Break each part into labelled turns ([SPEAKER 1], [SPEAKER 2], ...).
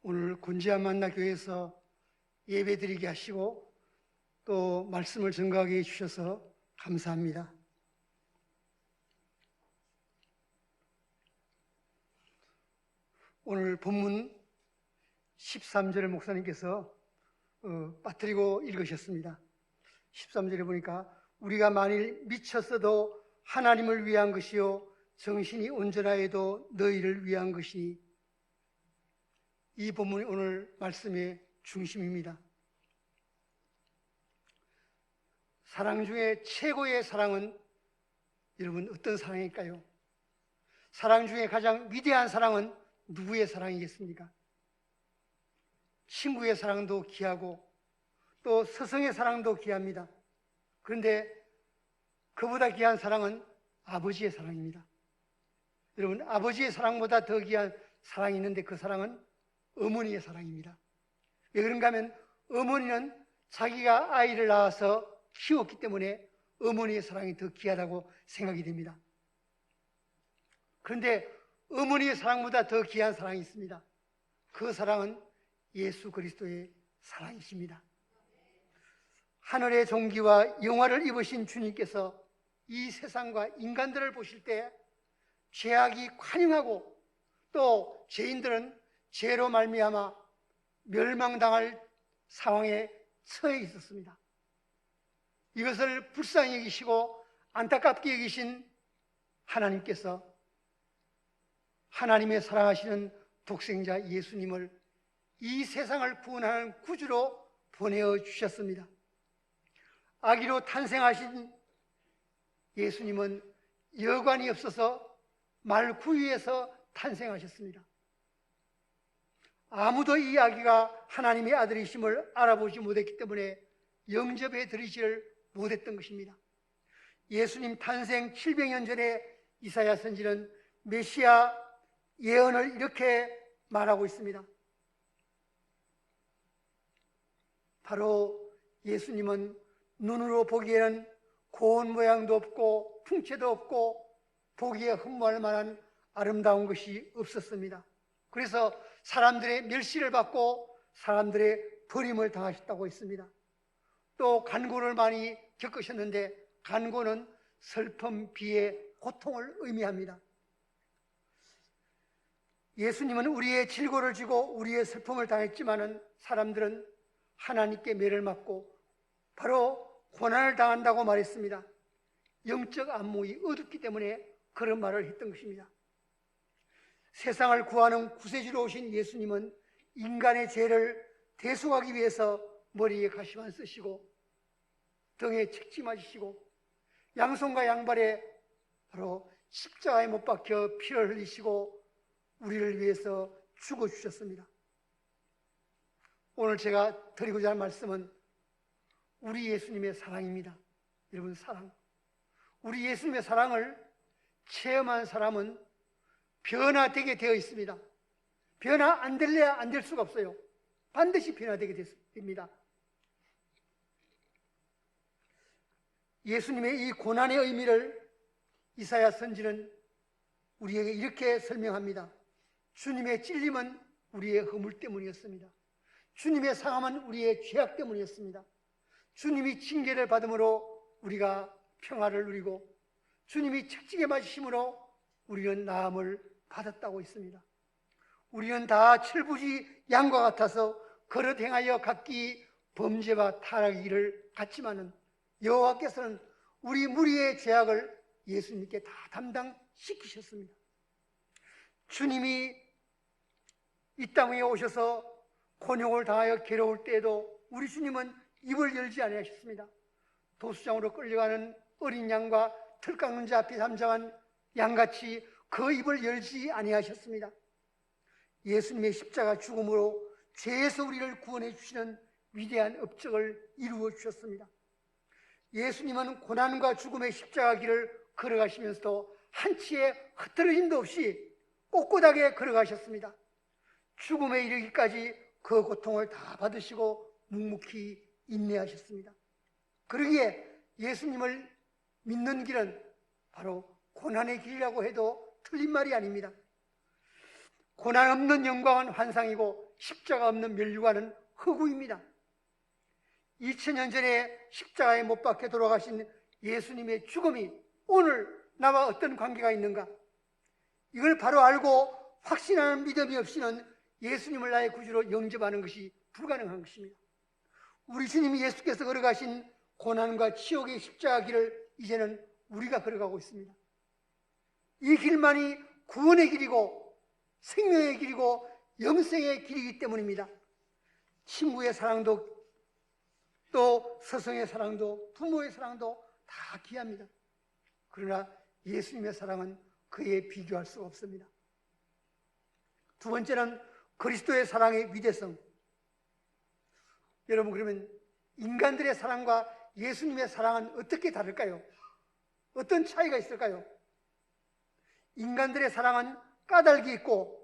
[SPEAKER 1] 오늘 곤지암 만나교회에서 예배드리게 하시고 또 말씀을 증거하게 해주셔서 감사합니다. 오늘 본문 13절을 목사님께서 빠뜨리고 읽으셨습니다. 13절에 보니까 우리가 만일 미쳤어도 하나님을 위한 것이요 정신이 온전하여도 너희를 위한 것이니, 이 본문이 오늘 말씀의 중심입니다. 사랑 중에 최고의 사랑은 여러분 어떤 사랑일까요? 사랑 중에 가장 위대한 사랑은 누구의 사랑이겠습니까? 친구의 사랑도 귀하고 또 스승의 사랑도 귀합니다. 그런데 그보다 귀한 사랑은 아버지의 사랑입니다. 여러분, 아버지의 사랑보다 더 귀한 사랑이 있는데 그 사랑은 어머니의 사랑입니다. 왜 그런가 하면 어머니는 자기가 아이를 낳아서 키웠기 때문에 어머니의 사랑이 더 귀하다고 생각이 됩니다. 그런데 어머니의 사랑보다 더 귀한 사랑이 있습니다. 그 사랑은 예수 그리스도의 사랑이십니다. 하늘의 종기와 영화를 입으신 주님께서 이 세상과 인간들을 보실 때 죄악이 관영하고 또 죄인들은 죄로 말미암아 멸망당할 상황에 처해 있었습니다. 이것을 불쌍히 여기시고 안타깝게 여기신 하나님께서 하나님의 사랑하시는 독생자 예수님을 이 세상을 구원하는 구주로 보내어 주셨습니다. 아기로 탄생하신 예수님은 여관이 없어서 말구유에서 탄생하셨습니다. 아무도 이 아기가 하나님의 아들이심을 알아보지 못했기 때문에 영접해 드리지를 못했던 것입니다. 예수님 탄생 700년 전에 이사야 선지는 메시아 예언을 이렇게 말하고 있습니다. 바로 예수님은 눈으로 보기에는 고운 모양도 없고 풍채도 없고 보기에 흠모할 만한 아름다운 것이 없었습니다. 그래서 사람들의 멸시를 받고 사람들의 버림을 당하셨다고 했습니다. 또 간고를 많이 겪으셨는데 간고는 슬픔, 비애, 고통을 의미합니다. 예수님은 우리의 질고를 지고 우리의 슬픔을 당했지만은 사람들은 하나님께 매를 맞고 바로 고난을 당한다고 말했습니다. 영적 안목이 어둡기 때문에 그런 말을 했던 것입니다. 세상을 구하는 구세주로 오신 예수님은 인간의 죄를 대속하기 위해서 머리에 가시만 쓰시고 등에 책지 맞으시고 양손과 양발에 바로 십자가에 못 박혀 피를 흘리시고 우리를 위해서 죽어주셨습니다. 오늘 제가 드리고자 할 말씀은 우리 예수님의 사랑입니다. 여러분, 사랑. 우리 예수님의 사랑을 체험한 사람은 변화되게 되어 있습니다. 변화 안 될래야 안 될 수가 없어요. 반드시 변화되게 됩니다. 예수님의 이 고난의 의미를 이사야 선지는 우리에게 이렇게 설명합니다. 주님의 찔림은 우리의 허물 때문이었습니다. 주님의 상함은 우리의 죄악 때문이었습니다. 주님이 징계를 받음으로 우리가 평화를 누리고 주님이 채찍에 맞으심으로 우리는 나음을 받았다고 했습니다. 우리는 다 철부지 양과 같아서 그릇 행하여 각기 범죄와 타락의 길을 갔지만은 여호와께서는 우리 무리의 죄악을 예수님께 다 담당시키셨습니다. 주님이 이 땅에 오셔서 곤욕을 당하여 괴로울 때에도 우리 주님은 입을 열지 아니하셨습니다. 도수장으로 끌려가는 어린 양과 틀 깎는 자 앞에 잠잠한 양같이 그 입을 열지 아니하셨습니다. 예수님의 십자가 죽음으로 죄에서 우리를 구원해 주시는 위대한 업적을 이루어 주셨습니다. 예수님은 고난과 죽음의 십자가 길을 걸어가시면서도 한치의 흐트러짐도 없이 꼿꼿하게 걸어가셨습니다. 죽음에 이르기까지 그 고통을 다 받으시고 묵묵히 인내하셨습니다. 그러기에 예수님을 믿는 길은 바로 고난의 길이라고 해도 틀린 말이 아닙니다. 고난 없는 영광은 환상이고 십자가 없는 면류관은 허구입니다. 2000년 전에 십자가에 못 박혀 돌아가신 예수님의 죽음이 오늘 나와 어떤 관계가 있는가? 이걸 바로 알고 확신하는 믿음이 없이는 예수님을 나의 구주로 영접하는 것이 불가능한 것입니다. 우리 주님 예수께서 걸어가신 고난과 치욕의 십자가 길을 이제는 우리가 걸어가고 있습니다. 이 길만이 구원의 길이고 생명의 길이고 영생의 길이기 때문입니다. 친구의 사랑도 또 스승의 사랑도 부모의 사랑도 다 귀합니다. 그러나 예수님의 사랑은 그에 비교할 수가 없습니다. 두 번째는 그리스도의 사랑의 위대성. 여러분, 그러면 인간들의 사랑과 예수님의 사랑은 어떻게 다를까요? 어떤 차이가 있을까요? 인간들의 사랑은 까닭이 있고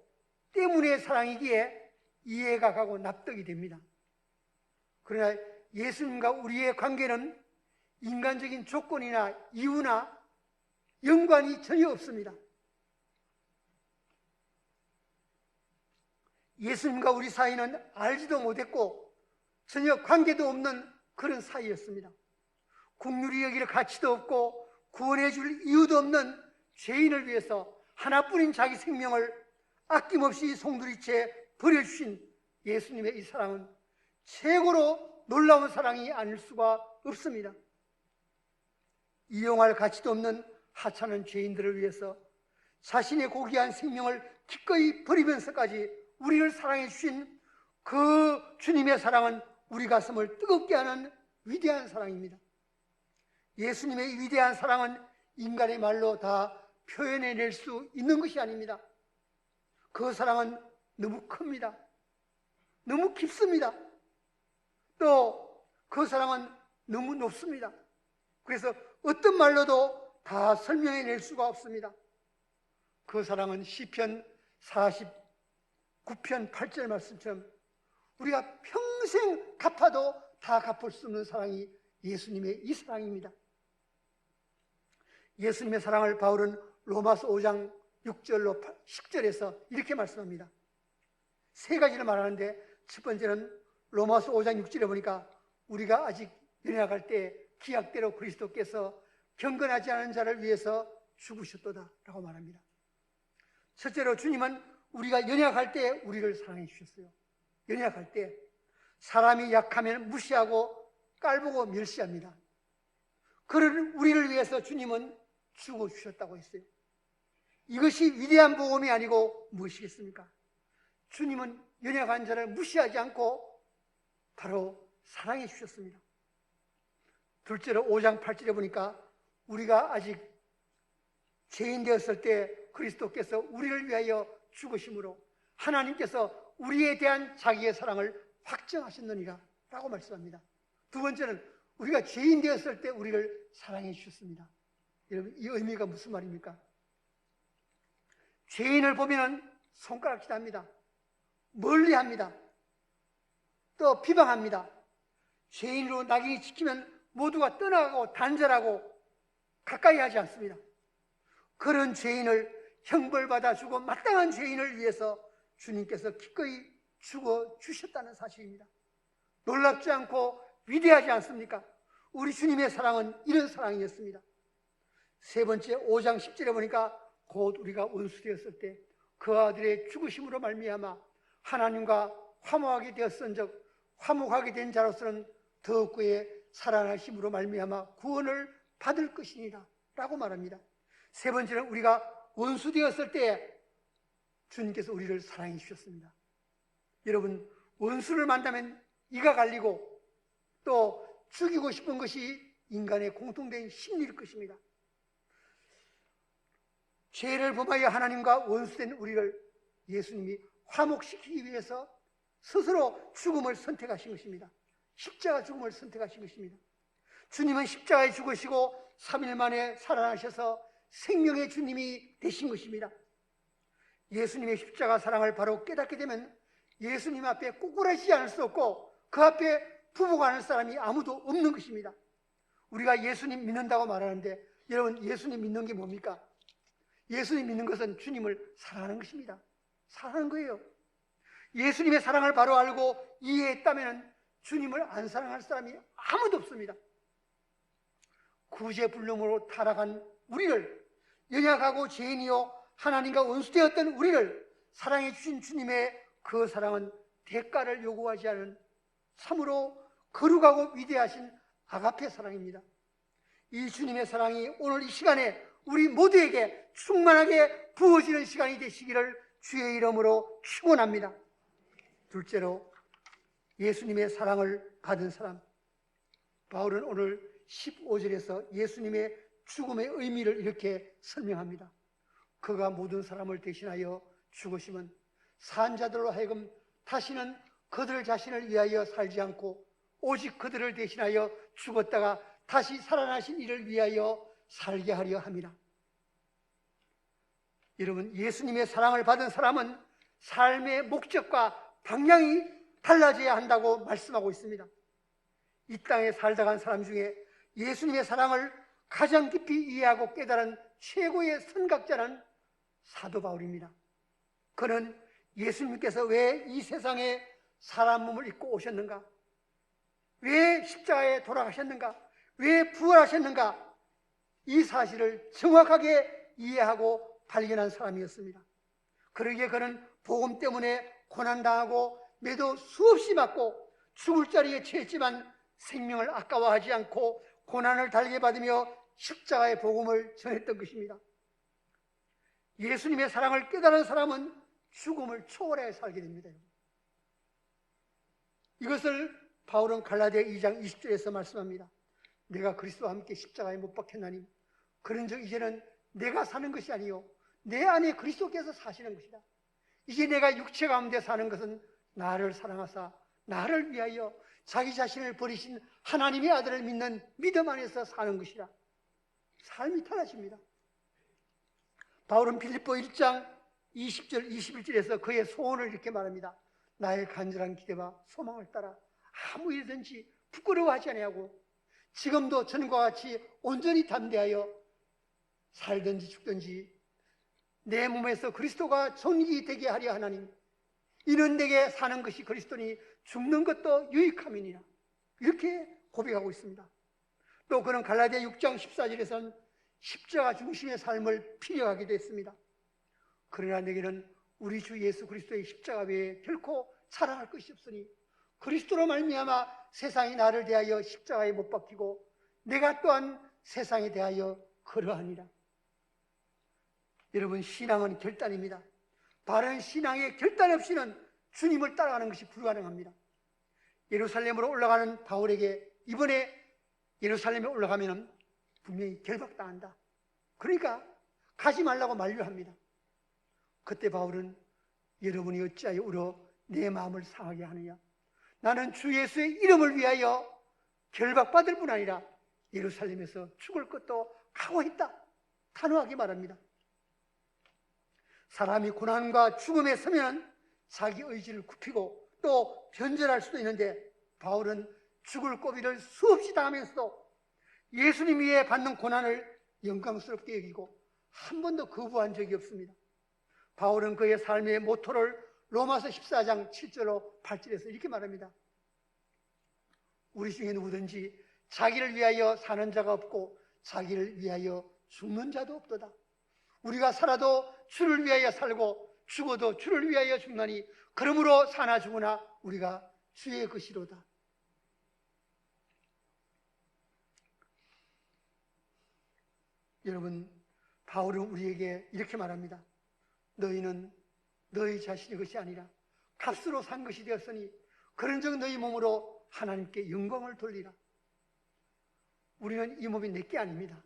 [SPEAKER 1] 때문에 사랑이기에 이해가 가고 납득이 됩니다. 그러나 예수님과 우리의 관계는 인간적인 조건이나 이유나 연관이 전혀 없습니다. 예수님과 우리 사이는 알지도 못했고 전혀 관계도 없는 그런 사이였습니다. 긍휼히 여길 가치도 없고 구원해 줄 이유도 없는 죄인을 위해서 하나뿐인 자기 생명을 아낌없이 송두리째 버려주신 예수님의 이 사랑은 최고로 놀라운 사랑이 아닐 수가 없습니다. 이용할 가치도 없는 하찮은 죄인들을 위해서 자신의 고귀한 생명을 기꺼이 버리면서까지 우리를 사랑해 주신 그 주님의 사랑은 우리 가슴을 뜨겁게 하는 위대한 사랑입니다. 예수님의 이 위대한 사랑은 인간의 말로 다 표현해낼 수 있는 것이 아닙니다. 그 사랑은 너무 큽니다. 너무 깊습니다. 또 그 사랑은 너무 높습니다. 그래서 어떤 말로도 다 설명해낼 수가 없습니다. 그 사랑은 시편 49편 8절 말씀처럼 우리가 평생 갚아도 다 갚을 수 없는 사랑이 예수님의 이 사랑입니다. 예수님의 사랑을 바울은 로마서 5장 6절로 10절에서 이렇게 말씀합니다. 세 가지를 말하는데 첫 번째는 로마서 5장 6절에 보니까 우리가 아직 연약할 때 기약대로 그리스도께서 경건하지 않은 자를 위해서 죽으셨도다 라고 말합니다. 첫째로 주님은 우리가 연약할 때 우리를 사랑해 주셨어요. 연약할 때 사람이 약하면 무시하고 깔보고 멸시합니다. 그런 우리를 위해서 주님은 죽어주셨다고 했어요. 이것이 위대한 복음이 아니고 무엇이겠습니까? 주님은 연약한 자를 무시하지 않고 바로 사랑해 주셨습니다. 둘째로 5장 8절에 보니까 우리가 아직 죄인 되었을 때 그리스도께서 우리를 위하여 죽으심으로 하나님께서 우리에 대한 자기의 사랑을 확정하셨느니라 라고 말씀합니다. 두 번째는 우리가 죄인 되었을 때 우리를 사랑해 주셨습니다. 여러분, 이 의미가 무슨 말입니까? 죄인을 보면 손가락질 합니다. 멀리합니다. 또 비방합니다. 죄인으로 낙인이 찍히면 모두가 떠나가고 단절하고 가까이 하지 않습니다. 그런 죄인을 형벌받아 주고 마땅한 죄인을 위해서 주님께서 기꺼이 죽어주셨다는 사실입니다. 놀랍지 않고 위대하지 않습니까? 우리 주님의 사랑은 이런 사랑이었습니다. 세 번째 5장 10절에 보니까 곧 우리가 원수 되었을 때 그 아들의 죽으심으로 말미암아 하나님과 화목하게 되었은즉 화목하게 된 자로서는 더욱 그의 살아나심으로 말미암아 구원을 받을 것이니라 라고 말합니다. 세 번째는 우리가 원수 되었을 때 주님께서 우리를 사랑해 주셨습니다. 여러분, 원수를 만나면 이가 갈리고 또 죽이고 싶은 것이 인간의 공통된 심리일 것입니다. 죄를 범하여 하나님과 원수된 우리를 예수님이 화목시키기 위해서 스스로 죽음을 선택하신 것입니다. 십자가 죽음을 선택하신 것입니다. 주님은 십자가에 죽으시고 3일 만에 살아나셔서 생명의 주님이 되신 것입니다. 예수님의 십자가 사랑을 바로 깨닫게 되면 예수님 앞에 꼬꾸라지지 않을 수 없고 그 앞에 부복하는 사람이 아무도 없는 것입니다. 우리가 예수님 믿는다고 말하는데 여러분, 예수님 믿는 게 뭡니까? 예수님 믿는 것은 주님을 사랑하는 것입니다. 사랑하는 거예요. 예수님의 사랑을 바로 알고 이해했다면 주님을 안 사랑할 사람이 아무도 없습니다. 구제불능으로 타락한 우리를, 연약하고 죄인이요 하나님과 원수되었던 우리를 사랑해 주신 주님의 그 사랑은 대가를 요구하지 않은 참으로 거룩하고 위대하신 아가페 사랑입니다. 이 주님의 사랑이 오늘 이 시간에 우리 모두에게 충만하게 부어지는 시간이 되시기를 주의 이름으로 축원합니다. 둘째로, 예수님의 사랑을 받은 사람. 바울은 오늘 15절에서 예수님의 죽음의 의미를 이렇게 설명합니다. 그가 모든 사람을 대신하여 죽으심은 산 자들로 하여금 다시는 그들 자신을 위하여 살지 않고 오직 그들을 대신하여 죽었다가 다시 살아나신 이를 위하여 살게 하려 함이라. 여러분, 예수님의 사랑을 받은 사람은 삶의 목적과 방향이 달라져야 한다고 말씀하고 있습니다. 이 땅에 살다 간 사람 중에 예수님의 사랑을 가장 깊이 이해하고 깨달은 최고의 선각자는 사도 바울입니다. 그는 예수님께서 왜 이 세상에 사람 몸을 입고 오셨는가? 왜 십자가에 돌아가셨는가? 왜 부활하셨는가? 이 사실을 정확하게 이해하고 발견한 사람이었습니다. 그러기에 그는 복음 때문에 고난당하고 매도 수없이 맞고 죽을 자리에 처했지만 생명을 아까워하지 않고 고난을 달게 받으며 십자가의 복음을 전했던 것입니다. 예수님의 사랑을 깨달은 사람은 죽음을 초월해 살게 됩니다. 이것을 바울은 갈라디아 2장 20절에서 말씀합니다. 내가 그리스도와 함께 십자가에 못 박혔나니 그런즉 이제는 내가 사는 것이 아니요 내 안에 그리스도께서 사시는 것이다. 이제 내가 육체 가운데 사는 것은 나를 사랑하사 나를 위하여 자기 자신을 버리신 하나님의 아들을 믿는 믿음 안에서 사는 것이라. 삶이 달라집니다. 바울은 빌립보 1장 20절 21절에서 그의 소원을 이렇게 말합니다. 나의 간절한 기대와 소망을 따라 아무 일든지 부끄러워하지 아니하고 지금도 전과 같이 온전히 담대하여 살든지 죽든지 내 몸에서 그리스도가 존귀 되게 하려 하나님, 이는 내게 사는 것이 그리스도니 죽는 것도 유익함이니라. 이렇게 고백하고 있습니다. 또 그는 갈라디아 6장 14절에서는 십자가 중심의 삶을 필요하기도 했습니다. 그러나 내게는 우리 주 예수 그리스도의 십자가 외에 결코 자랑할 것이 없으니 그리스도로 말미암아 세상이 나를 대하여 십자가에 못 박히고 내가 또한 세상에 대하여 그러하니라. 여러분, 신앙은 결단입니다. 바른 신앙의 결단 없이는 주님을 따라가는 것이 불가능합니다. 예루살렘으로 올라가는 바울에게 이번에 예루살렘에 올라가면 분명히 결박당한다. 그러니까 가지 말라고 만류합니다. 그때 바울은 여러분이 어찌하여 울어 내 마음을 상하게 하느냐? 나는 주 예수의 이름을 위하여 결박받을 뿐 아니라 예루살렘에서 죽을 것도 각오했다. 단호하게 말합니다. 사람이 고난과 죽음에 서면 자기 의지를 굽히고 또 변절할 수도 있는데 바울은 죽을 고비를 수없이 당하면서도 예수님 위에 받는 고난을 영광스럽게 여기고 한 번도 거부한 적이 없습니다. 바울은 그의 삶의 모토를 로마서 14장 7절로 8절에서 이렇게 말합니다. 우리 중에 누구든지 자기를 위하여 사는 자가 없고 자기를 위하여 죽는 자도 없도다. 우리가 살아도 주를 위하여 살고 죽어도 주를 위하여 죽나니 그러므로 사나 죽으나 우리가 주의 것이로다. 여러분, 바울은 우리에게 이렇게 말합니다. 너희는 너희 자신의 것이 아니라 값으로 산 것이 되었으니 그런즉 너희 몸으로 하나님께 영광을 돌리라. 우리는 이 몸이 내게 아닙니다.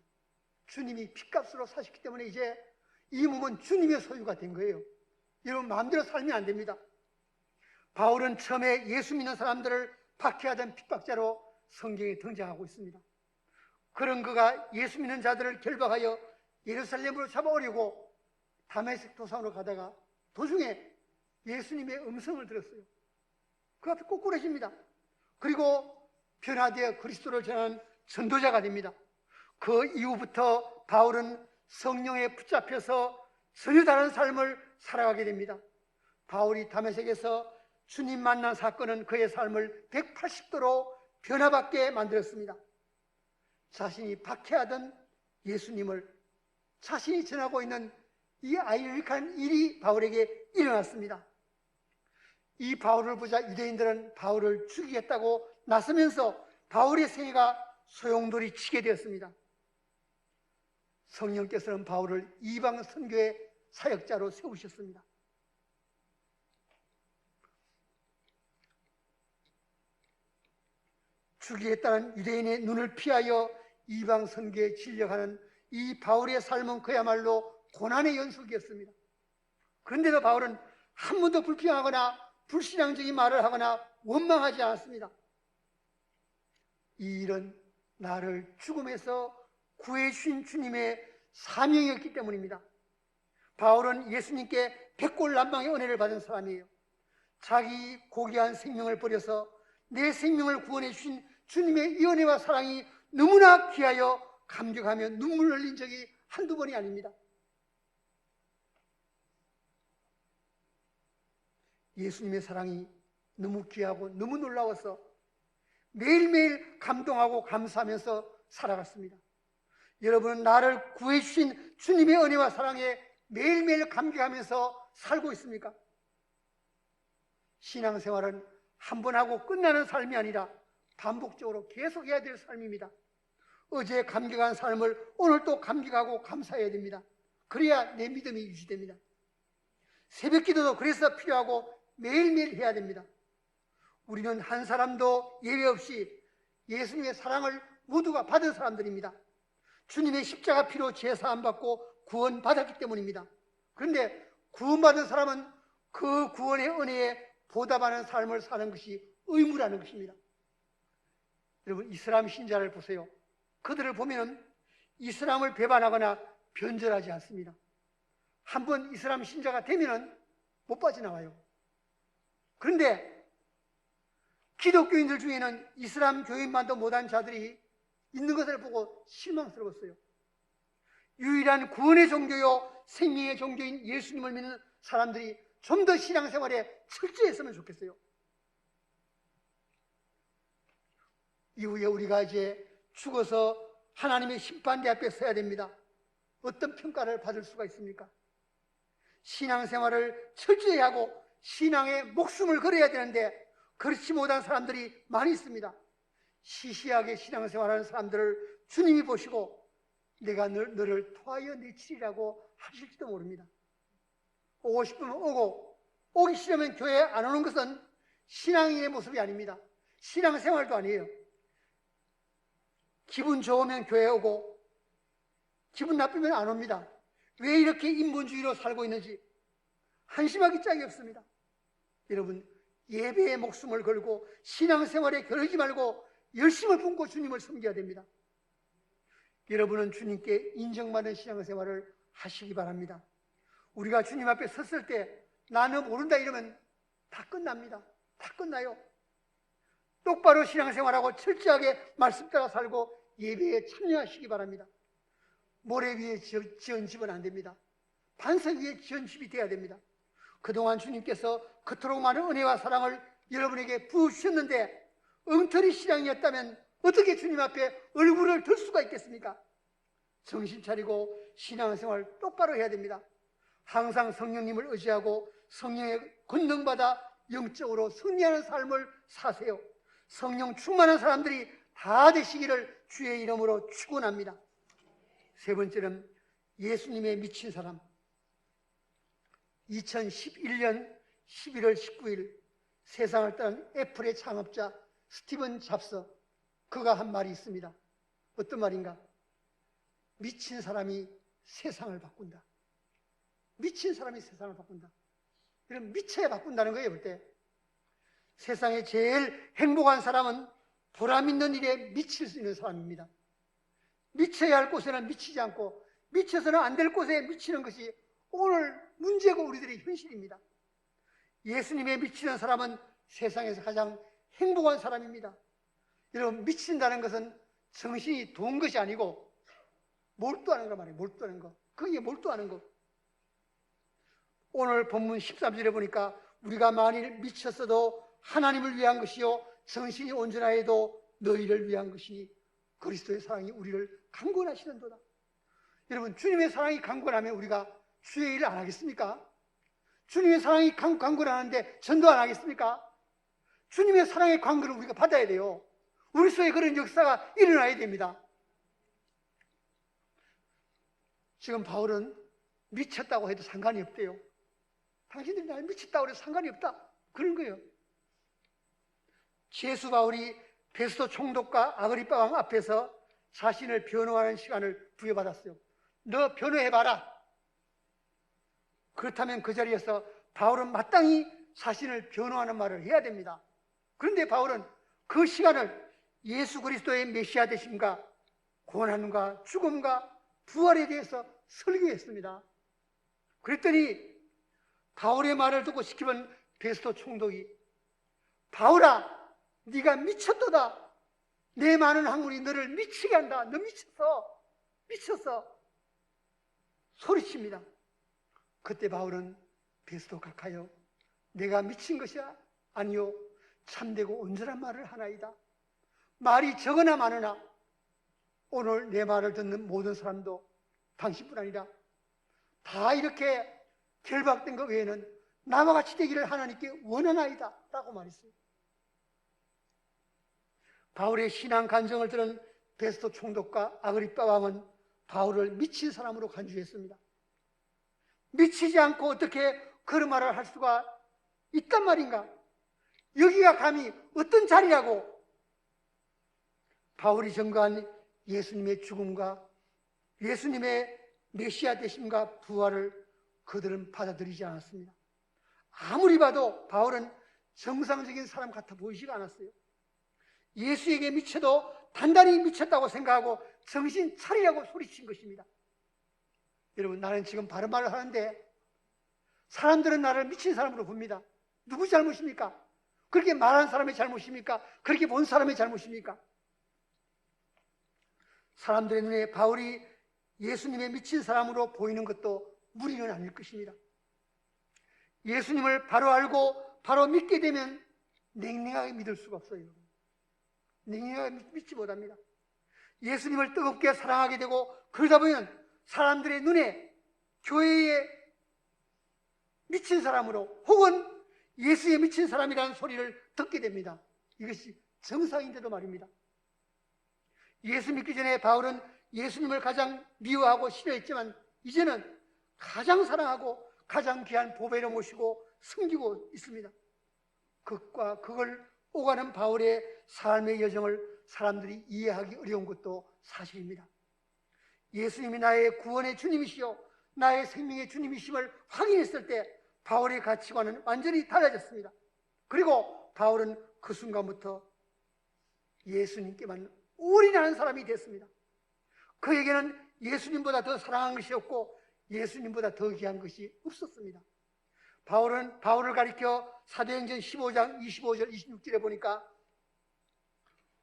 [SPEAKER 1] 주님이 핏값으로 사셨기 때문에 이제 이 몸은 주님의 소유가 된 거예요. 여러분, 마음대로 살면 안 됩니다. 바울은 처음에 예수 믿는 사람들을 박해하던 핍박자로 성경에 등장하고 있습니다. 그런 그가 예수 믿는 자들을 결박하여 예루살렘으로 잡아오려고 다메섹 도상으로 가다가 도중에 예수님의 음성을 들었어요. 그 앞에 꼬꾸라집니다. 그리고 변화되어 그리스도를 전하는 전도자가 됩니다. 그 이후부터 바울은 성령에 붙잡혀서 전혀 다른 삶을 살아가게 됩니다. 바울이 다메섹에서 주님 만난 사건은 그의 삶을 180도로 변화받게 만들었습니다. 자신이 박해하던 예수님을 자신이 전하고 있는 이 아이러니한 일이 바울에게 일어났습니다. 이 바울을 보자 유대인들은 바울을 죽이겠다고 나서면서 바울의 생애가 소용돌이 치게 되었습니다. 성령께서는 바울을 이방 선교의 사역자로 세우셨습니다. 죽이겠다는 유대인의 눈을 피하여 이방 선교에 진력하는 이 바울의 삶은 그야말로 고난의 연속이었습니다. 그런데도 바울은 한 번도 불평하거나 불신앙적인 말을 하거나 원망하지 않았습니다. 이 일은 나를 죽음에서 구해주신 주님의 사명이었기 때문입니다. 바울은 예수님께 백골난방의 은혜를 받은 사람이에요. 자기 고귀한 생명을 버려서 내 생명을 구원해 주신 주님의 이 은혜와 사랑이 너무나 귀하여 감격하며 눈물을 흘린 적이 한두 번이 아닙니다. 예수님의 사랑이 너무 귀하고 너무 놀라워서 매일매일 감동하고 감사하면서 살아갔습니다. 여러분은 나를 구해주신 주님의 은혜와 사랑에 매일매일 감격하면서 살고 있습니까? 신앙생활은 한 번 하고 끝나는 삶이 아니라 반복적으로 계속해야 될 삶입니다. 어제 감격한 삶을 오늘 또 감격하고 감사해야 됩니다. 그래야 내 믿음이 유지됩니다. 새벽 기도도 그래서 필요하고 매일매일 해야 됩니다. 우리는 한 사람도 예외 없이 예수님의 사랑을 모두가 받은 사람들입니다. 주님의 십자가 피로 제사함 받고 구원받았기 때문입니다. 그런데 구원받은 사람은 그 구원의 은혜에 보답하는 삶을 사는 것이 의무라는 것입니다. 여러분, 이슬람 신자를 보세요. 그들을 보면 이슬람을 배반하거나 변절하지 않습니다. 한번 이슬람 신자가 되면 못 빠져나와요. 그런데 기독교인들 중에는 이슬람 교인만도 못한 자들이 있는 것을 보고 실망스러웠어요. 유일한 구원의 종교요 생명의 종교인 예수님을 믿는 사람들이 좀 더 신앙생활에 철저했으면 좋겠어요. 이후에 우리가 이제 죽어서 하나님의 심판대 앞에 서야 됩니다. 어떤 평가를 받을 수가 있습니까? 신앙생활을 철저히 하고 신앙에 목숨을 걸어야 되는데 그렇지 못한 사람들이 많이 있습니다. 시시하게 신앙생활하는 사람들을 주님이 보시고 내가 너를 토하여 내치리라고 하실지도 모릅니다. 오고 싶으면 오고 오기 싫으면 교회에 안 오는 것은 신앙인의 모습이 아닙니다. 신앙생활도 아니에요. 기분 좋으면 교회에 오고 기분 나쁘면 안 옵니다. 왜 이렇게 인본주의로 살고 있는지 한심하기 짝이 없습니다. 여러분, 예배에 목숨을 걸고 신앙생활에 겨루지 말고 열심을 품고 주님을 섬겨야 됩니다. 여러분은 주님께 인정받는 신앙생활을 하시기 바랍니다. 우리가 주님 앞에 섰을 때 나는 모른다 이러면 다 끝납니다. 다 끝나요. 똑바로 신앙생활하고 철저하게 말씀 따라 살고 예배에 참여하시기 바랍니다. 모래 위에 지은 집은 안 됩니다. 반석 위에 지은 집이 되어야 됩니다. 그동안 주님께서 그토록 많은 은혜와 사랑을 여러분에게 부어주셨는데 엉터리 신앙이었다면 어떻게 주님 앞에 얼굴을 들 수가 있겠습니까? 정신 차리고 신앙생활 똑바로 해야 됩니다. 항상 성령님을 의지하고 성령의 권능받아 영적으로 승리하는 삶을 사세요. 성령 충만한 사람들이 다 되시기를 주의 이름으로 축원합니다. 세 번째는 예수님의 미친 사람. 2011년 11월 19일 세상을 떠난 애플의 창업자 스티븐 잡스, 그가 한 말이 있습니다. 어떤 말인가? 미친 사람이 세상을 바꾼다. 미친 사람이 세상을 바꾼다. 이런 미쳐야 바꾼다는 거예요. 볼 때 세상에 제일 행복한 사람은 보람 있는 일에 미칠 수 있는 사람입니다. 미쳐야 할 곳에는 미치지 않고 미쳐서는 안 될 곳에 미치는 것이 오늘 문제고 우리들의 현실입니다. 예수님의 미치는 사람은 세상에서 가장 행복한 사람입니다. 여러분, 미친다는 것은 정신이 돈 것이 아니고 몰두하는 거 말이에요. 몰두하는 거. 그게 몰두하는 거. 오늘 본문 13절에 보니까 우리가 만일 미쳤어도 하나님을 위한 것이요 정신이 온전하여도 너희를 위한 것이니 그리스도의 사랑이 우리를 강권하시는도다. 여러분, 주님의 사랑이 강권하면 우리가 주의 일을 안 하겠습니까? 주님의 사랑이 강권하는데 전도 안 하겠습니까? 주님의 사랑의 강권을 우리가 받아야 돼요. 우리 속에 그런 역사가 일어나야 됩니다. 지금 바울은 미쳤다고 해도 상관이 없대요. 당신들이 날 미쳤다고 해도 상관이 없다, 그런 거예요. 제수 바울이 베스도 총독과 아그리빠 왕 앞에서 자신을 변호하는 시간을 부여받았어요. 너 변호해봐라. 그렇다면 그 자리에서 바울은 마땅히 자신을 변호하는 말을 해야 됩니다. 그런데 바울은 그 시간을 예수 그리스도의 메시아 되심과 고난과 죽음과 부활에 대해서 설교했습니다. 그랬더니 바울의 말을 듣고 시키면 베스도 총독이 바울아, 네가 미쳤도다. 내 많은 학문이 너를 미치게 한다. 너 미쳤어 소리칩니다. 그때 바울은 베스도 각하여 내가 미친 것이야? 아니요, 참되고 온전한 말을 하나이다. 말이 적으나 많으나 오늘 내 말을 듣는 모든 사람도 당신뿐 아니라 다 이렇게 결박된 것 외에는 나와 같이 되기를 하나님께 원하나이다 라고 말했어요. 바울의 신앙 간증을 들은 베스도 총독과 아그리빠 왕은 바울을 미친 사람으로 간주했습니다. 미치지 않고 어떻게 그런 말을 할 수가 있단 말인가? 여기가 감히 어떤 자리라고? 바울이 전가한 예수님의 죽음과 예수님의 메시아 되심과 부활을 그들은 받아들이지 않았습니다. 아무리 봐도 바울은 정상적인 사람 같아 보이지가 않았어요. 예수에게 미쳐도 단단히 미쳤다고 생각하고 정신 차리라고 소리친 것입니다. 여러분, 나는 지금 바른 말을 하는데 사람들은 나를 미친 사람으로 봅니다. 누구 잘못입니까? 그렇게 말한 사람의 잘못입니까? 그렇게 본 사람의 잘못입니까? 사람들의 눈에 바울이 예수님의 미친 사람으로 보이는 것도 무리는 아닐 것입니다. 예수님을 바로 알고 바로 믿게 되면 냉랭하게 믿을 수가 없어요. 냉랭하게 믿지 못합니다. 예수님을 뜨겁게 사랑하게 되고 그러다 보면 사람들의 눈에 교회에 미친 사람으로 혹은 예수에 미친 사람이라는 소리를 듣게 됩니다. 이것이 정상인데도 말입니다. 예수 믿기 전에 바울은 예수님을 가장 미워하고 싫어했지만 이제는 가장 사랑하고 가장 귀한 보배로 모시고 섬기고 있습니다. 그걸 오가는 바울의 삶의 여정을 사람들이 이해하기 어려운 것도 사실입니다. 예수님이 나의 구원의 주님이시요 나의 생명의 주님이심을 확인했을 때 바울의 가치관은 완전히 달라졌습니다. 그리고 바울은 그 순간부터 예수님께만 올인하는 사람이 됐습니다. 그에게는 예수님보다 더 사랑한 것이 없고 예수님보다 더 귀한 것이 없었습니다. 바울을 가리켜 사도행전 15장 25절 26절에 보니까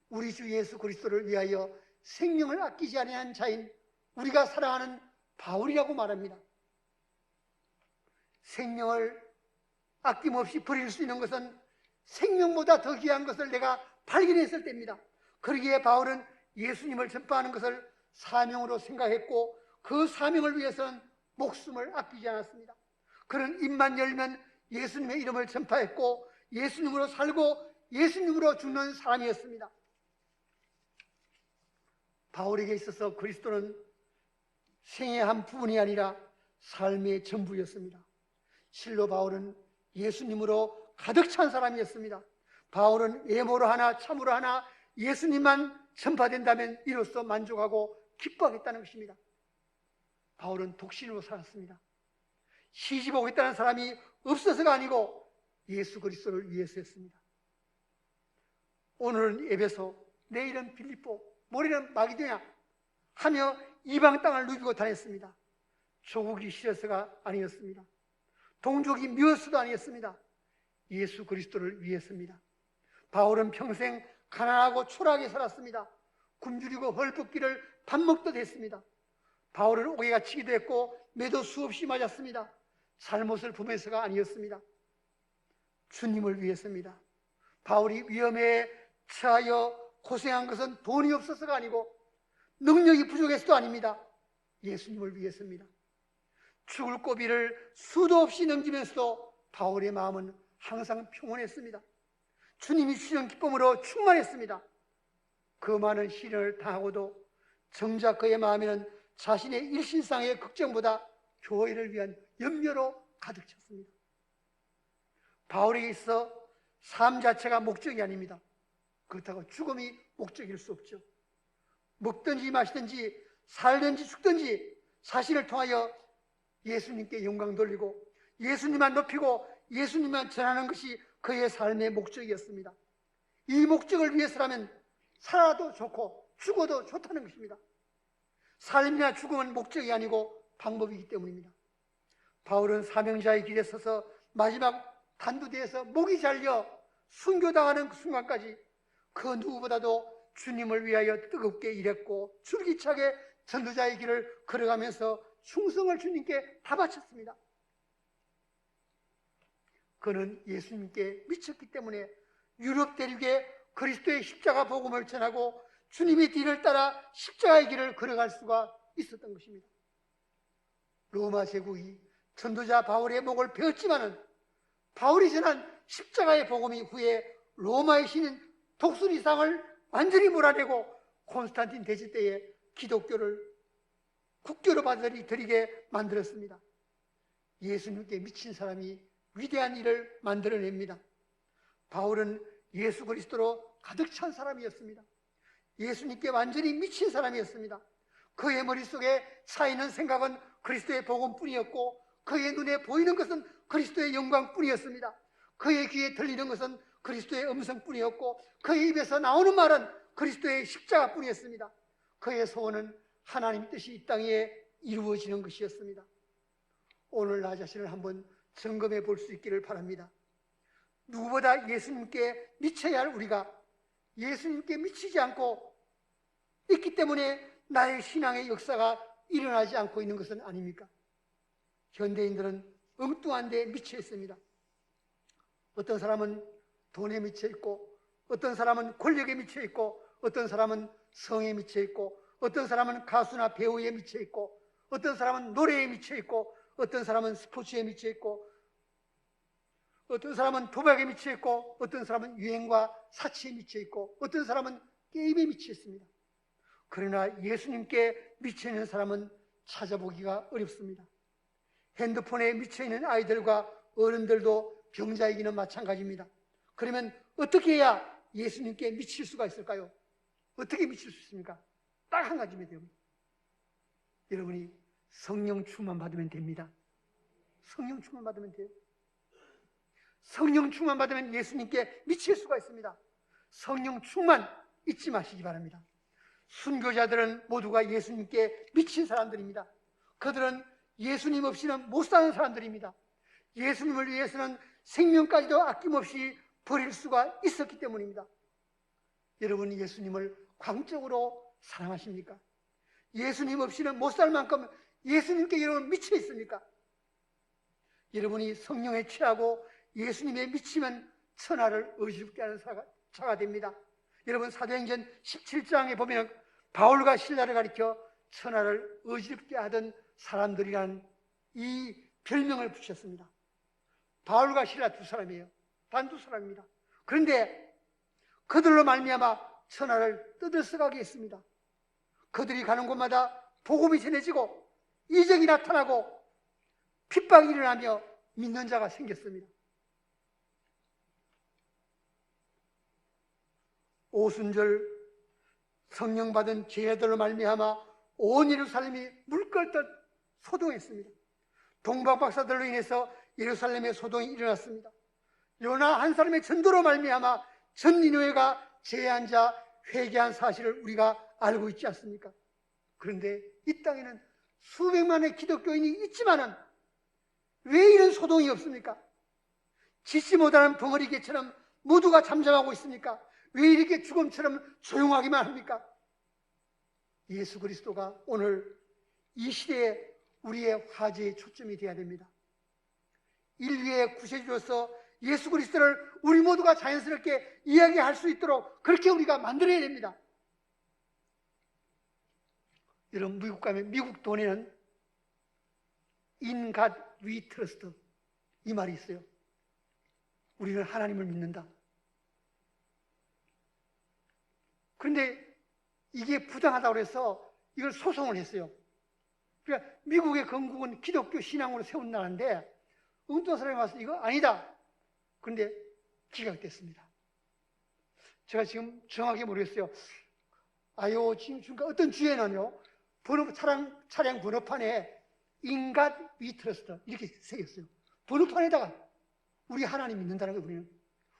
[SPEAKER 1] 우리 주 예수 그리스도를 위하여 생명을 아끼지 아니한 자인 우리가 사랑하는 바울이라고 말합니다. 생명을 아낌없이 버릴 수 있는 것은 생명보다 더 귀한 것을 내가 발견했을 때입니다. 그러기에 바울은 예수님을 전파하는 것을 사명으로 생각했고 그 사명을 위해서는 목숨을 아끼지 않았습니다. 그는 입만 열면 예수님의 이름을 전파했고 예수님으로 살고 예수님으로 죽는 사람이었습니다. 바울에게 있어서 그리스도는 생의 한 부분이 아니라 삶의 전부였습니다. 실로 바울은 예수님으로 가득 찬 사람이었습니다. 바울은 외모로 하나 참으로 하나 예수님만 전파된다면 이로써 만족하고 기뻐하겠다는 것입니다. 바울은 독신으로 살았습니다. 시집 오겠다는 사람이 없어서가 아니고 예수 그리스도를 위해서였습니다. 오늘은 에베소, 내일은 빌립보, 모레는 마게도냐 하며 이방 땅을 누비고 다녔습니다. 조국이 싫어서가 아니었습니다. 동족이 미워서도 아니었습니다. 예수 그리스도를 위해서입니다. 바울은 평생 가난하고 초라하게 살았습니다. 굶주리고 헐벗기를 밥 먹듯 했습니다. 바울은 옥에가 치기도 했고 매도 수없이 맞았습니다. 잘못을 보면서가 아니었습니다. 주님을 위해서입니다. 바울이 위험에 처하여 고생한 것은 돈이 없어서가 아니고 능력이 부족해서도 아닙니다. 예수님을 위해서입니다. 죽을 고비를 수도 없이 넘기면서도 바울의 마음은 항상 평온했습니다. 주님이 주시는 기쁨으로 충만했습니다. 그 많은 시련을 당하고도 정작 그의 마음에는 자신의 일신상의 걱정보다 교회를 위한 염려로 가득 찼습니다. 바울에게 있어 삶 자체가 목적이 아닙니다. 그렇다고 죽음이 목적일 수 없죠. 먹든지 마시든지 살든지 죽든지 자신을 통하여 예수님께 영광 돌리고 예수님만 높이고 예수님만 전하는 것이 그의 삶의 목적이었습니다. 이 목적을 위해서라면 살아도 좋고 죽어도 좋다는 것입니다. 삶이나 죽음은 목적이 아니고 방법이기 때문입니다. 바울은 사명자의 길에 서서 마지막 단두대에서 목이 잘려 순교당하는 그 순간까지 그 누구보다도 주님을 위하여 뜨겁게 일했고 줄기차게 전도자의 길을 걸어가면서 충성을 주님께 다 바쳤습니다. 그는 예수님께 미쳤기 때문에 유럽 대륙에 그리스도의 십자가 복음을 전하고 주님의 뒤를 따라 십자가의 길을 걸어갈 수가 있었던 것입니다. 로마 제국이 전도자 바울의 목을 베었지만은 바울이 전한 십자가의 복음이 후에 로마의 신인 독수리상을 완전히 몰아내고 콘스탄틴 대제 때에 기독교를 국교로 받아들이게 만들었습니다. 예수님께 미친 사람이 위대한 일을 만들어냅니다. 바울은 예수 그리스도로 가득 찬 사람이었습니다. 예수님께 완전히 미친 사람이었습니다. 그의 머릿속에 차이는 생각은 그리스도의 복음뿐이었고 그의 눈에 보이는 것은 그리스도의 영광뿐이었습니다. 그의 귀에 들리는 것은 그리스도의 음성뿐이었고 그의 입에서 나오는 말은 그리스도의 십자가뿐이었습니다. 그의 소원은 하나님의 뜻이 이 땅에 이루어지는 것이었습니다. 오늘 나 자신을 한번 점검해 볼 수 있기를 바랍니다. 누구보다 예수님께 미쳐야 할 우리가 예수님께 미치지 않고 있기 때문에 나의 신앙의 역사가 일어나지 않고 있는 것은 아닙니까? 현대인들은 엉뚱한 데 미쳐 있습니다. 어떤 사람은 돈에 미쳐 있고 어떤 사람은 권력에 미쳐 있고 어떤 사람은 성에 미쳐 있고 어떤 사람은 가수나 배우에 미쳐 있고 어떤 사람은 노래에 미쳐 있고 어떤 사람은 스포츠에 미쳐 있고 어떤 사람은 도박에 미쳐 있고 어떤 사람은 유행과 사치에 미쳐 있고 어떤 사람은 게임에 미쳐 있습니다. 그러나 예수님께 미쳐 있는 사람은 찾아보기가 어렵습니다. 핸드폰에 미쳐 있는 아이들과 어른들도 병자이기는 마찬가지입니다. 그러면 어떻게 해야 예수님께 미칠 수가 있을까요? 어떻게 미칠 수 있습니까? 딱 한 가지면 돼요. 여러분이 성령 충만 받으면 됩니다. 성령 충만 받으면 돼요. 성령 충만 받으면 예수님께 미칠 수가 있습니다. 성령 충만 잊지 마시기 바랍니다. 순교자들은 모두가 예수님께 미친 사람들입니다. 그들은 예수님 없이는 못 사는 사람들입니다. 예수님을 위해서는 생명까지도 아낌없이 버릴 수가 있었기 때문입니다. 여러분 예수님을 광적으로 사랑하십니까? 예수님 없이는 못 살 만큼 예수님께 여러분 미쳐 있습니까? 여러분이 성령에 취하고 예수님에 미치면 천하를 어지럽게 하는 자가 됩니다. 여러분 사도행전 17장에 보면 바울과 실라를 가리켜 천하를 어지럽게 하던 사람들이라는 이 별명을 붙였습니다. 바울과 실라 두 사람이에요. 단 두 사람입니다. 그런데 그들로 말미암아 천하를 떠들썩하게 했습니다. 그들이 가는 곳마다 복음이 전해지고 이적이 나타나고 핍박이 일어나며 믿는 자가 생겼습니다. 오순절 성령 받은 제자들로 말미암아 온 예루살렘이 물끓듯 소동했습니다. 동방 박사들로 인해서 예루살렘에 소동이 일어났습니다. 요나 한 사람의 전도로 말미암아 전 니느웨가 제한자 회개한 사실을 우리가 알고 있지 않습니까? 그런데 이 땅에는 수백만의 기독교인이 있지만은 왜 이런 소동이 없습니까? 짓지 못하는 벙어리 개처럼 모두가 잠잠하고 있습니까? 왜 이렇게 죽음처럼 조용하기만 합니까? 예수 그리스도가 오늘 이 시대에 우리의 화제의 초점이 되어야 됩니다. 인류의 구세주로서 예수 그리스도를 우리 모두가 자연스럽게 이야기할 수 있도록 그렇게 우리가 만들어야 됩니다. 여러분, 미국 가면 미국 돈에는 In God we trust 이 말이 있어요. 우리는 하나님을 믿는다. 그런데 이게 부당하다고 해서 이걸 소송을 했어요. 그러니까 미국의 건국은 기독교 신앙으로 세운 나라인데 어떤 사람이 와서 이거 아니다. 그런데 기각됐습니다. 제가 지금 정확히 모르겠어요. 아요, 지금 어떤 주에는요, 차량 번호판에 In God we trust 이렇게 새겼어요. 번호판에다가 우리 하나님 믿는다는 거예요.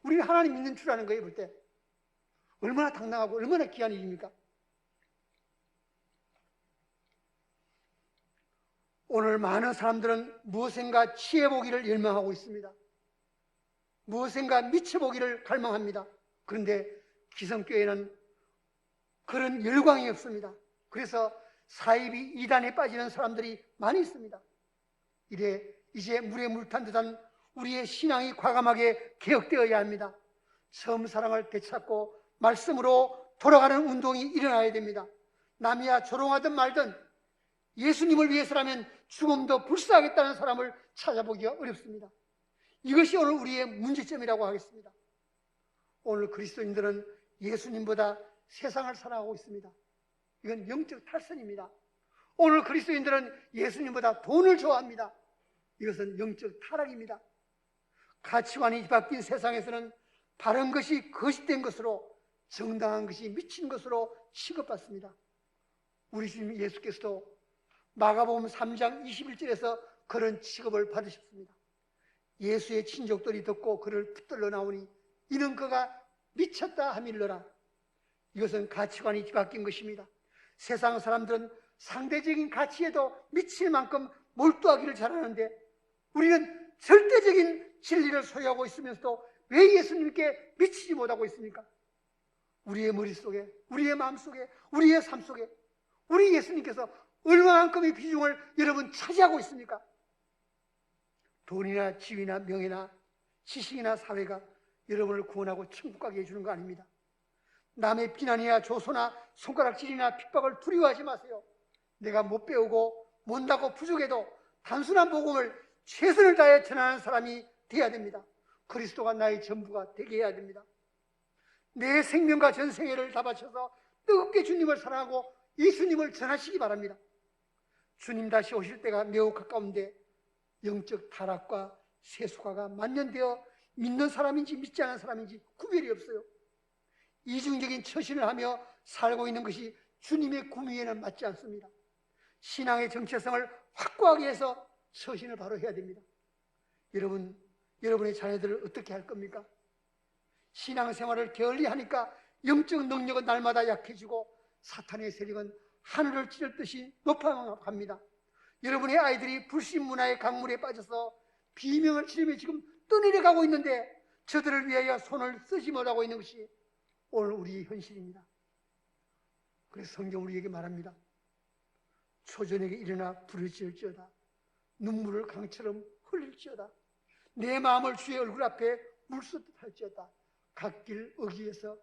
[SPEAKER 1] 우리는 하나님 믿는 줄 아는 거예요. 볼 때 얼마나 당당하고 얼마나 귀한 일입니까? 오늘 많은 사람들은 무엇인가 취해보기를 열망하고 있습니다. 무엇인가 미쳐보기를 갈망합니다. 그런데 기성교회는 그런 열광이 없습니다. 그래서 사이비 이단에 빠지는 사람들이 많이 있습니다. 이제 물에 물 탄 듯한 우리의 신앙이 과감하게 개혁되어야 합니다. 처음 사랑을 되찾고 말씀으로 돌아가는 운동이 일어나야 됩니다. 남이야 조롱하든 말든 예수님을 위해서라면 죽음도 불사하겠다는 사람을 찾아보기가 어렵습니다. 이것이 오늘 우리의 문제점이라고 하겠습니다. 오늘 그리스도인들은 예수님보다 세상을 사랑하고 있습니다. 이건 영적 탈선입니다. 오늘 그리스도인들은 예수님보다 돈을 좋아합니다. 이것은 영적 타락입니다. 가치관이 바뀐 세상에서는 바른 것이 거짓된 것으로, 정당한 것이 미친 것으로 취급받습니다. 우리 주님 예수께서도 마가복음 3장 21절에서 그런 취급을 받으셨습니다. 예수의 친족들이 듣고 그를 붙들러 나오니 이는 그가 미쳤다 하밀러라. 이것은 가치관이 뒤바뀐 것입니다. 세상 사람들은 상대적인 가치에도 미칠 만큼 몰두하기를 잘하는데 우리는 절대적인 진리를 소유하고 있으면서도 왜 예수님께 미치지 못하고 있습니까? 우리의 머릿속에, 우리의 마음속에, 우리의 삶 속에 우리 예수님께서 얼마만큼의 비중을 여러분 차지하고 있습니까? 돈이나 지위나 명예나 지식이나 사회가 여러분을 구원하고 천국 가게 해주는 거 아닙니다. 남의 비난이나 조소나 손가락질이나 핍박을 두려워하지 마세요. 내가 못 배우고 못나고 부족해도 단순한 복음을 최선을 다해 전하는 사람이 되어야 됩니다. 그리스도가 나의 전부가 되게 해야 됩니다. 내 생명과 전생애를 다 바쳐서 뜨겁게 주님을 사랑하고 예수님을 전하시기 바랍니다. 주님 다시 오실 때가 매우 가까운데 영적 타락과 세속화가 만연되어 믿는 사람인지 믿지 않은 사람인지 구별이 없어요. 이중적인 처신을 하며 살고 있는 것이 주님의 구미에는 맞지 않습니다. 신앙의 정체성을 확고하게 해서 처신을 바로 해야 됩니다. 여러분의 자녀들을 어떻게 할 겁니까? 신앙생활을 게을리하니까 영적 능력은 날마다 약해지고 사탄의 세력은 하늘을 찌를 듯이 높아갑니다. 여러분의 아이들이 불신 문화의 강물에 빠져서 비명을 지르며 지금 떠내려가고 있는데 저들을 위하여 손을 쓰지 못하고 있는 것이 오늘 우리의 현실입니다. 그래서 성경 우리에게 말합니다. 초저녁에 일어나 불을 지을지어다. 눈물을 강처럼 흘릴지어다. 내 마음을 주의 얼굴 앞에 물쓰듯 할지어다. 갓길 어귀에서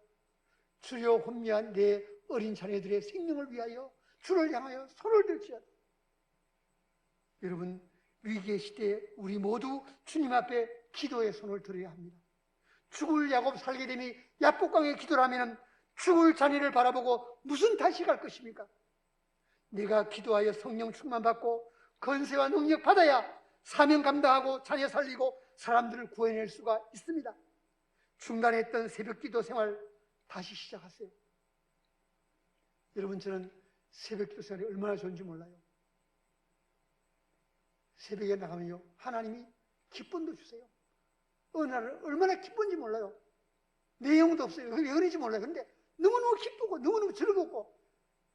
[SPEAKER 1] 주여 혼미한 내 어린 자녀들의 생명을 위하여 주를 향하여 손을 들지어다. 여러분, 위기의 시대에 우리 모두 주님 앞에 기도의 손을 들어야 합니다. 죽을 야곱 살게 되니 야복강에 기도를 하면 죽을 자녀를 바라보고 무슨 다시 갈 것입니까? 내가 기도하여 성령 충만받고 건세와 능력 받아야 사명 감당하고 자녀 살리고 사람들을 구해낼 수가 있습니다. 중단했던 새벽기도 생활 다시 시작하세요. 여러분, 저는 새벽기도 생활이 얼마나 좋은지 몰라요. 새벽에 나가면요, 하나님이 기쁨도 주세요. 어느 날은 얼마나 기쁜지 몰라요. 내용도 없어요. 왜 그런지 몰라요. 그런데 너무너무 기쁘고 너무너무 즐겁고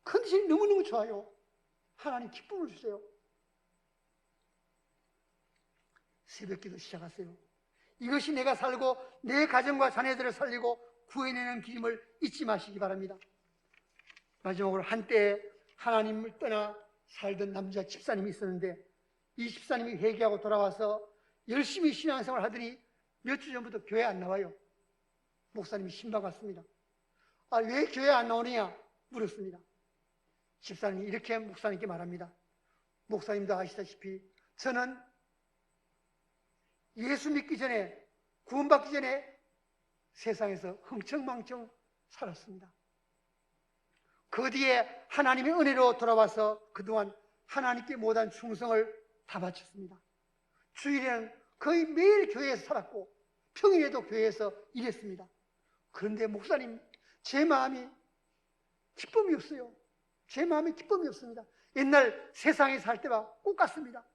[SPEAKER 1] 컨디션이 너무너무 좋아요. 하나님 기쁨을 주세요. 새벽기도 시작하세요. 이것이 내가 살고 내 가정과 자녀들을 살리고 구해내는 길임을 잊지 마시기 바랍니다. 마지막으로 한때 하나님을 떠나 살던 남자 집사님이 있었는데 이 집사님이 회개하고 돌아와서 열심히 신앙생활을 하더니 몇 주 전부터 교회 안 나와요. 목사님이 신방 갔습니다. 아, 왜 교회 안 나오느냐 물었습니다. 집사님이 이렇게 목사님께 말합니다. 목사님도 아시다시피 저는 예수 믿기 전에, 구원받기 전에 세상에서 흥청망청 살았습니다. 그 뒤에 하나님의 은혜로 돌아와서 그동안 하나님께 못한 충성을 다 바쳤습니다. 주일에는 거의 매일 교회에서 살았고 평일에도 교회에서 일했습니다. 그런데 목사님, 제 마음이 기쁨이 없어요. 제 마음에 기쁨이 없습니다. 옛날 세상에 살 때와 똑같습니다.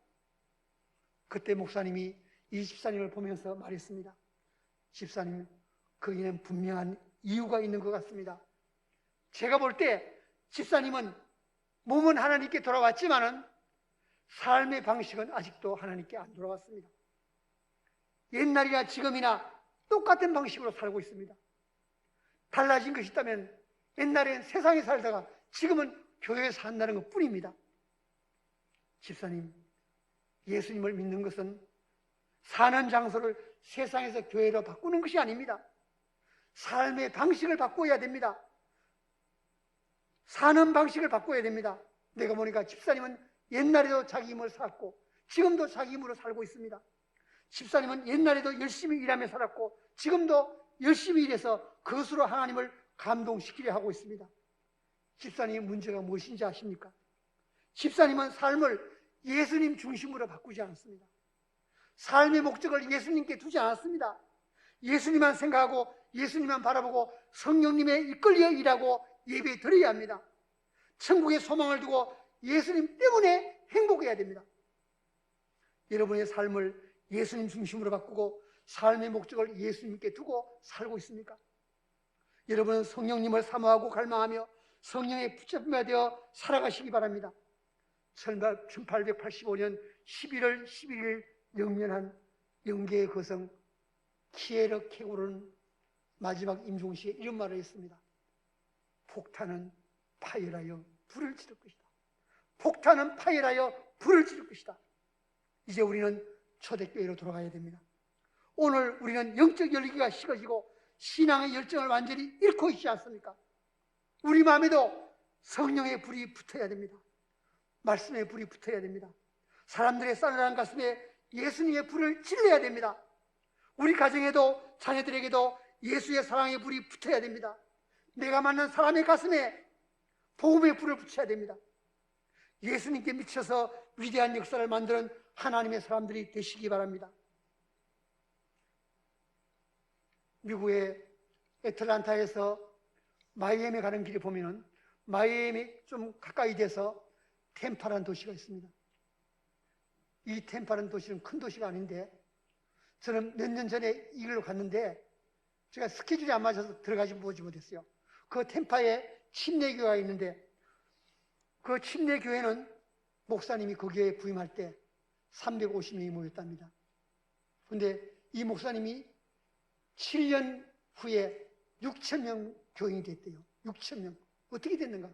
[SPEAKER 1] 그때 목사님이 이 집사님을 보면서 말했습니다. 집사님, 거기는 분명한 이유가 있는 것 같습니다. 제가 볼 때 집사님은 몸은 하나님께 돌아왔지만은 삶의 방식은 아직도 하나님께 안 돌아왔습니다. 옛날이나 지금이나 똑같은 방식으로 살고 있습니다. 달라진 것이 있다면 옛날엔 세상에 살다가 지금은 교회에서 산다는 것 뿐입니다. 집사님, 예수님을 믿는 것은 사는 장소를 세상에서 교회로 바꾸는 것이 아닙니다. 삶의 방식을 바꿔야 됩니다. 사는 방식을 바꿔야 됩니다. 내가 보니까 집사님은 옛날에도 자기 힘을 살았고 지금도 자기 힘으로 살고 있습니다. 집사님은 옛날에도 열심히 일하며 살았고 지금도 열심히 일해서 그것으로 하나님을 감동시키려 하고 있습니다. 집사님의 문제가 무엇인지 아십니까? 집사님은 삶을 예수님 중심으로 바꾸지 않았습니다. 삶의 목적을 예수님께 두지 않았습니다. 예수님만 생각하고 예수님만 바라보고 성령님에 이끌려 일하고 예배 드려야 합니다. 천국의 소망을 두고 예수님 때문에 행복해야 됩니다. 여러분의 삶을 예수님 중심으로 바꾸고 삶의 목적을 예수님께 두고 살고 있습니까? 여러분은 성령님을 사모하고 갈망하며 성령의 붙잡힘이 되어 살아가시기 바랍니다. 1885년 11월 11일 영면한 영계의 거성 키에르 케고르는 마지막 임종시에 이런 말을 했습니다. 폭탄은 파열하여 불을 지를 것이다. 폭탄은 파열하여 불을 지를 것이다. 이제 우리는 초대교회로 돌아가야 됩니다. 오늘 우리는 영적 열기가 식어지고 신앙의 열정을 완전히 잃고 있지 않습니까? 우리 마음에도 성령의 불이 붙어야 됩니다. 말씀의 불이 붙어야 됩니다. 사람들의 싸늘한 가슴에 예수님의 불을 질러야 됩니다. 우리 가정에도 자녀들에게도 예수의 사랑의 불이 붙어야 됩니다. 내가 만난 사람의 가슴에 복음의 불을 붙여야 됩니다. 예수님께 미쳐서 위대한 역사를 만드는 하나님의 사람들이 되시기 바랍니다. 미국의 애틀란타에서 마이애미 가는 길에 보면은 마이애미 좀 가까이 돼서 템파라는 도시가 있습니다. 이 템파라는 도시는 큰 도시가 아닌데 저는 몇 년 전에 이 길로 갔는데 제가 스케줄이 안 맞아서 들어가지 보지 못했어요. 그 템파에 침례교회가 있는데 그 침례교회는 목사님이 거기에 부임할 때 350명이 모였답니다. 그런데 이 목사님이 7년 후에 6,000명 교인이 됐대요. 6,000명. 어떻게 됐는가?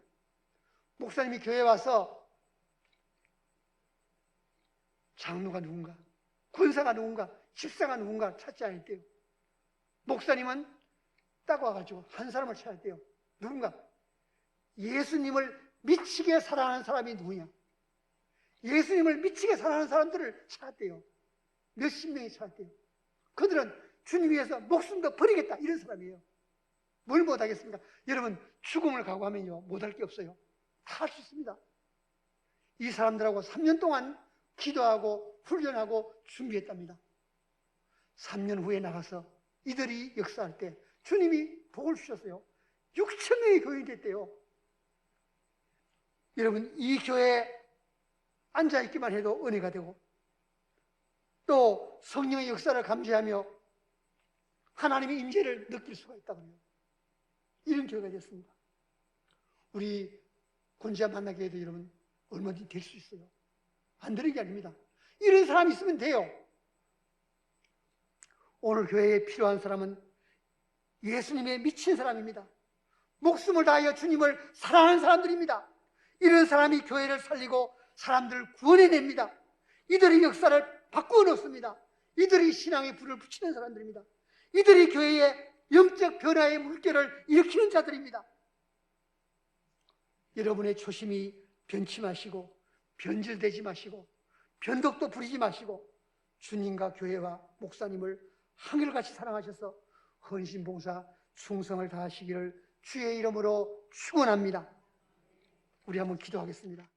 [SPEAKER 1] 목사님이 교회에 와서 장로가 누군가, 권사가 누군가, 집사가 누군가 찾지 않았대요. 목사님은 딱 와가지고 한 사람을 찾았대요. 누군가? 예수님을 미치게 사랑하는 사람이 누구냐? 예수님을 미치게 사랑하는 사람들을 찾았대요. 몇십 명이 찾았대요. 그들은 주님 위해서 목숨도 버리겠다 이런 사람이에요. 뭘 못하겠습니까? 여러분 죽음을 각오하면요 못할 게 없어요. 다 할 수 있습니다. 이 사람들하고 3년 동안 기도하고 훈련하고 준비했답니다. 3년 후에 나가서 이들이 역사할 때 주님이 복을 주셨어요. 6,000명이 교인이 됐대요. 여러분 이 교회에 앉아있기만 해도 은혜가 되고 또 성령의 역사를 감지하며 하나님의 임재를 느낄 수가 있다고요. 이런 교회가 됐습니다. 우리 권지아 만나게 해도 여러분 얼마든지 될 수 있어요. 안 되는 게 아닙니다. 이런 사람이 있으면 돼요. 오늘 교회에 필요한 사람은 예수님에 미친 사람입니다. 목숨을 다하여 주님을 사랑하는 사람들입니다. 이런 사람이 교회를 살리고 사람들을 구원해냅니다. 이들의 역사를 바꾸어 놓습니다. 이들이 신앙의 불을 붙이는 사람들입니다. 이들이 교회의 영적 변화의 물결을 일으키는 자들입니다. 여러분의 초심이 변치 마시고 변질되지 마시고 변덕도 부리지 마시고 주님과 교회와 목사님을 한결같이 사랑하셔서 헌신봉사 충성을 다하시기를 주의 이름으로 축원합니다. 우리 한번 기도하겠습니다.